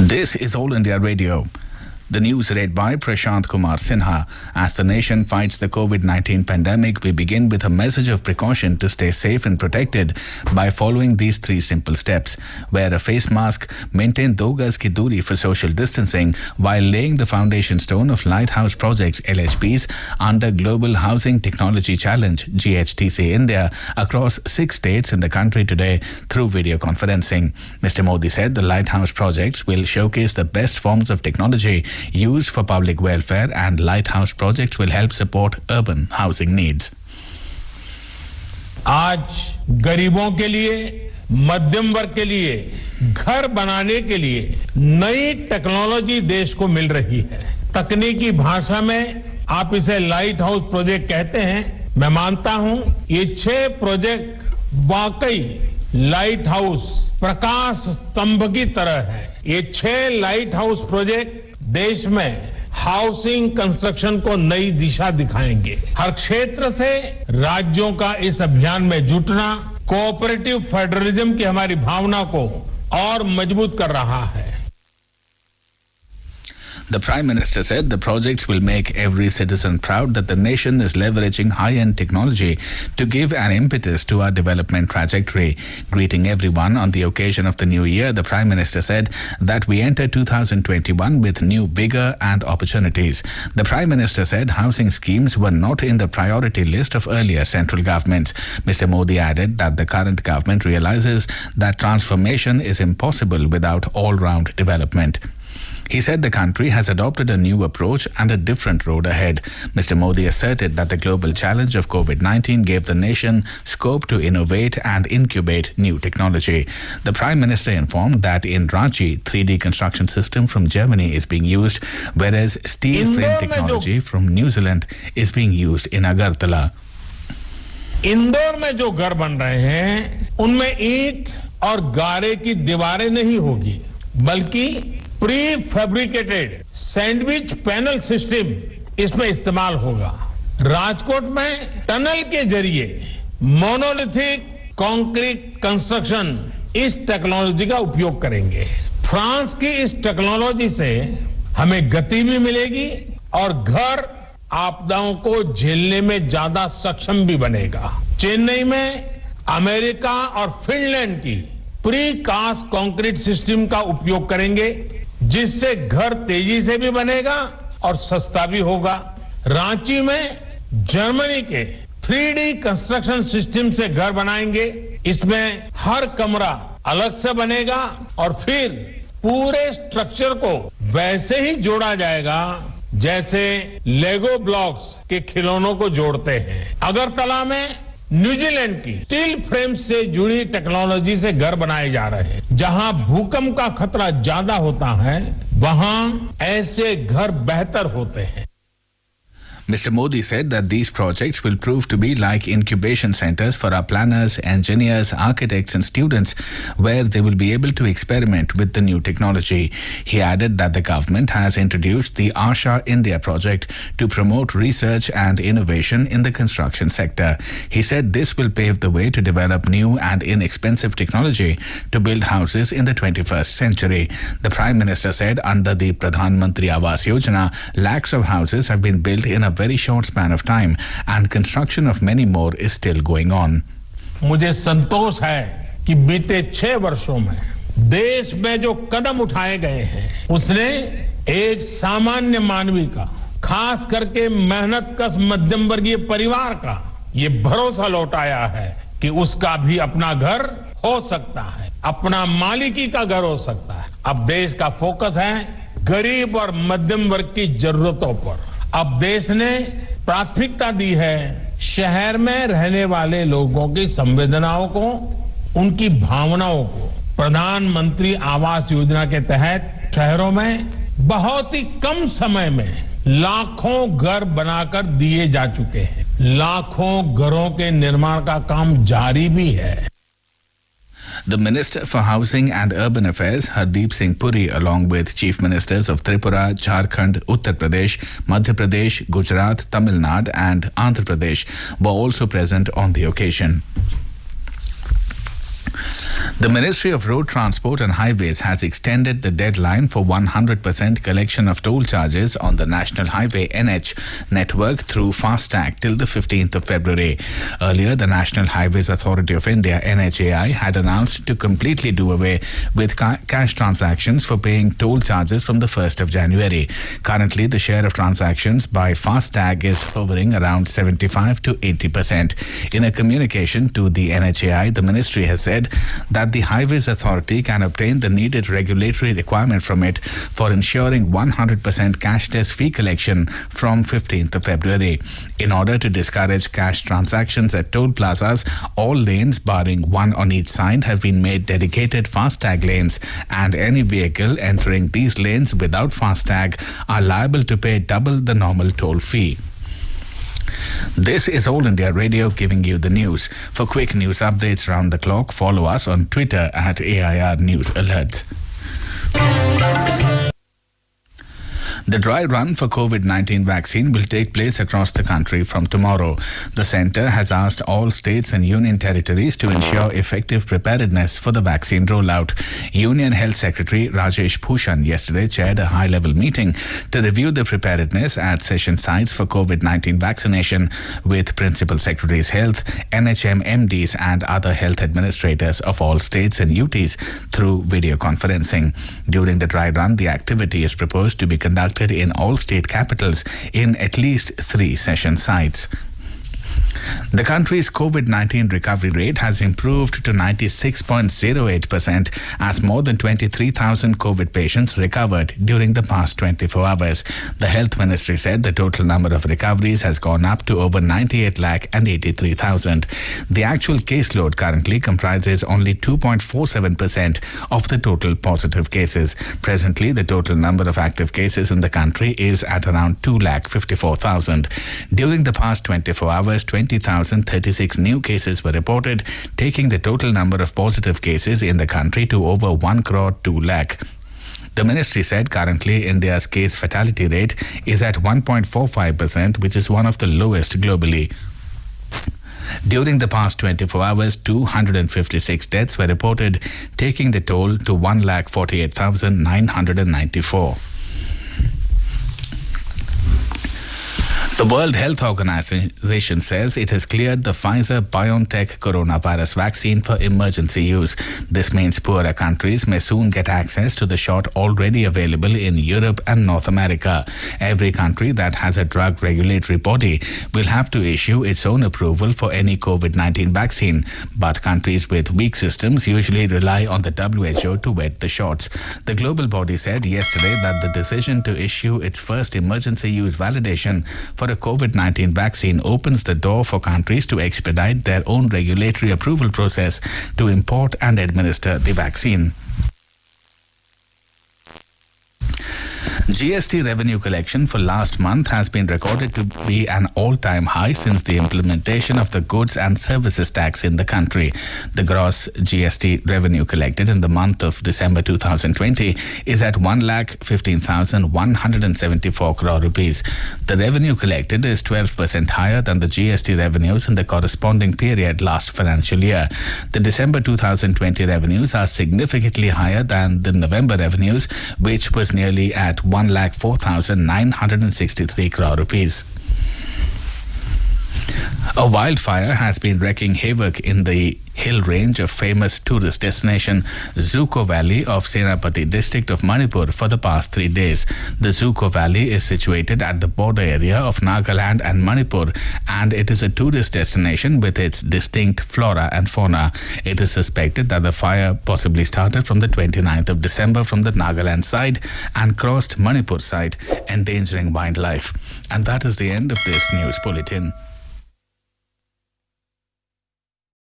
This is All India Radio. The news read by Prashant Kumar Sinha. As the nation fights the COVID-19 pandemic, we begin with a message of precaution to stay safe and protected by following these three simple steps. Wear a face mask, maintain 2 gaz ki duri for social distancing while laying the foundation stone of Lighthouse Projects LHPs under Global Housing Technology Challenge GHTC India across 6 states in the country today through video conferencing. Mr. Modi said the Lighthouse projects will showcase the best forms of technology used for public welfare and Lighthouse projects will help support urban housing needs. आज गरीबों के लिए, मध्यम वर्ग के लिए, घर बनाने के लिए नई टेक्नोलॉजी देश को मिल रही है। तकनीकी भाषा में आप इसे लाइट हाउस प्रोजेक्ट कहते हैं। मैं मानता हूं ये 6 प्रोजेक्ट वाकई लाइट हाउस प्रकाश स्तंभ की तरह है। ये 6 लाइट हाउस प्रोजेक्ट देश में हाउसिंग कंस्ट्रक्शन को नई दिशा दिखाएंगे। हर क्षेत्र से राज्यों का इस अभियान में जुटना कोऑपरेटिव फेडरलिज्म की हमारी भावना को और मजबूत कर रहा है। The Prime Minister said the projects will make every citizen proud that the nation is leveraging high-end technology to give an impetus to our development trajectory. Greeting everyone on the occasion of the new year, the Prime Minister said that we enter 2021 with new vigor and opportunities. The Prime Minister said housing schemes were not in the priority list of earlier central governments. Mr. Modi added that the current government realizes that transformation is impossible without all-round development. He said the country has adopted a new approach and a different road ahead. Mr. Modi asserted that the global challenge of COVID-19 gave the nation scope to innovate and incubate new technology. The Prime Minister informed that in Ranchi, 3D construction system from Germany is being used, whereas steel frame technology from New Zealand is being used in Agartala. Indore में जो घर बन रहे हैं उनमें ईंट और गारे की दीवारें नहीं होगी, बल्कि pre fabricated sandwich panel system इसमें इस्तेमाल होगा। राजकोट में टनल के जरिए मोनोलिथिक कंक्रीट कंस्ट्रक्शन इस टेक्नोलॉजी का उपयोग करेंगे। फ्रांस की इस टेक्नोलॉजी से हमें गति भी मिलेगी और घर आपदाओं को झेलने में ज्यादा सक्षम भी बनेगा। चेन्नई में अमेरिका और फिनलैंड की प्री कास्ट कंक्रीट सिस्टम का उपयोग करेंगे, जिससे घर तेजी से भी बनेगा और सस्ता भी होगा। रांची में जर्मनी के 3D कंस्ट्रक्शन सिस्टम से घर बनाएंगे। इसमें हर कमरा अलग से बनेगा और फिर पूरे स्ट्रक्चर को वैसे ही जोड़ा जाएगा जैसे लेगो ब्लॉक्स के खिलौनों को जोड़ते हैं। अगरतला में न्यूजीलैंड की स्टील फ्रेम से जुड़ी टेक्नोलॉजी से घर बनाए जा रहे हैं। जहां भूकंप का खतरा ज्यादा होता है, वहां ऐसे घर बेहतर होते हैं। Mr. Modi said that these projects will prove to be like incubation centers for our planners, engineers, architects and students where they will be able to experiment with the new technology. He added that the government has introduced the Asha India project to promote research and innovation in the construction sector. He said this will pave the way to develop new and inexpensive technology to build houses in the 21st century. The Prime Minister said under the Pradhan Mantri Awas Yojana, lakhs of houses have been built in a very short span of time and construction of many more is still going on. मुझे संतोष है कि बीते 6 वर्षों में देश में जो कदम उठाए गए हैं उसने एक सामान्य मानवी का, खास करके मेहनतकश मध्यम वर्गीय परिवार का ये भरोसा लौटाया है कि उसका भी अपना घर हो सकता है, अपना मालिकी का घर हो सकता है। अब देश का फोकस है गरीब और मध्यम वर्ग की जरूरतों पर। अब देश ने प्राथमिकता दी है शहर में रहने वाले लोगों की संवेदनाओं को, उनकी भावनाओं को। प्रधानमंत्री आवास योजना के तहत शहरों में बहुत ही कम समय में लाखों घर बनाकर दिए जा चुके हैं। लाखों घरों के निर्माण का काम जारी भी है। The Minister for Housing and Urban Affairs, Hardeep Singh Puri, along with Chief Ministers of Tripura, Jharkhand, Uttar Pradesh, Madhya Pradesh, Gujarat, Tamil Nadu and Andhra Pradesh, were also present on the occasion. The Ministry of Road Transport and Highways has extended the deadline for 100% collection of toll charges on the National Highway NH network through FASTag till the 15th of February. Earlier, the National Highways Authority of India (NHAI) had announced to completely do away with cash transactions for paying toll charges from the 1st of January. Currently, the share of transactions by FASTag is hovering around 75 to 80%. In a communication to the NHAI, the ministry has said that the Highways Authority can obtain the needed regulatory requirement from it for ensuring 100% cashless fee collection from 15th of February. In order to discourage cash transactions at toll plazas, all lanes barring one on each side have been made dedicated FASTag lanes, and any vehicle entering these lanes without FASTag are liable to pay double the normal toll fee. This is All India Radio giving you the news. For quick news updates round the clock, follow us on Twitter at AIR News Alerts. The dry run for COVID-19 vaccine will take place across the country from tomorrow. The centre has asked all states and union territories to ensure effective preparedness for the vaccine rollout. Union Health Secretary Rajesh Bhushan yesterday chaired a high-level meeting to review the preparedness at session sites for COVID-19 vaccination with Principal Secretaries Health, NHM MDs and other health administrators of all states and UTs through video conferencing. During the dry run, the activity is proposed to be conducted in all state capitals in at least 3 session sites. The country's COVID-19 recovery rate has improved to 96.08% as more than 23,000 COVID patients recovered during the past 24 hours. The Health Ministry said the total number of recoveries has gone up to over 98,83,000. The actual caseload currently comprises only 2.47% of the total positive cases. Presently, the total number of active cases in the country is at around 2,54,000. During the past 24 hours, 20,036 new cases were reported, taking the total number of positive cases in the country to over 1 crore 2 lakh. The ministry said currently India's case fatality rate is at 1.45%, which is one of the lowest globally. During the past 24 hours, 256 deaths were reported, taking the toll to 1,48,994. The World Health Organization says it has cleared the Pfizer-BioNTech coronavirus vaccine for emergency use. This means poorer countries may soon get access to the shot already available in Europe and North America. Every country that has a drug regulatory body will have to issue its own approval for any COVID-19 vaccine, but countries with weak systems usually rely on the WHO to vet the shots. The global body said yesterday that the decision to issue its first emergency use validation for a COVID-19 vaccine opens the door for countries to expedite their own regulatory approval process to import and administer the vaccine. GST revenue collection for last month has been recorded to be an all-time high since the implementation of the goods and services tax in the country. The gross GST revenue collected in the month of December 2020 is at 1,15,174 crore rupees. The revenue collected is 12% higher than the GST revenues in the corresponding period last financial year. The December 2020 revenues are significantly higher than the November revenues, which was nearly at 1,04,963 crore rupees. A wildfire has been wreaking havoc in the hill range of famous tourist destination Zuko Valley of Senapati district of Manipur for the past 3 days. The Zuko Valley is situated at the border area of Nagaland and Manipur, and it is a tourist destination with its distinct flora and fauna. It is suspected that the fire possibly started from the 29th of December from the Nagaland side and crossed Manipur side, endangering wildlife. And that is the end of this news bulletin.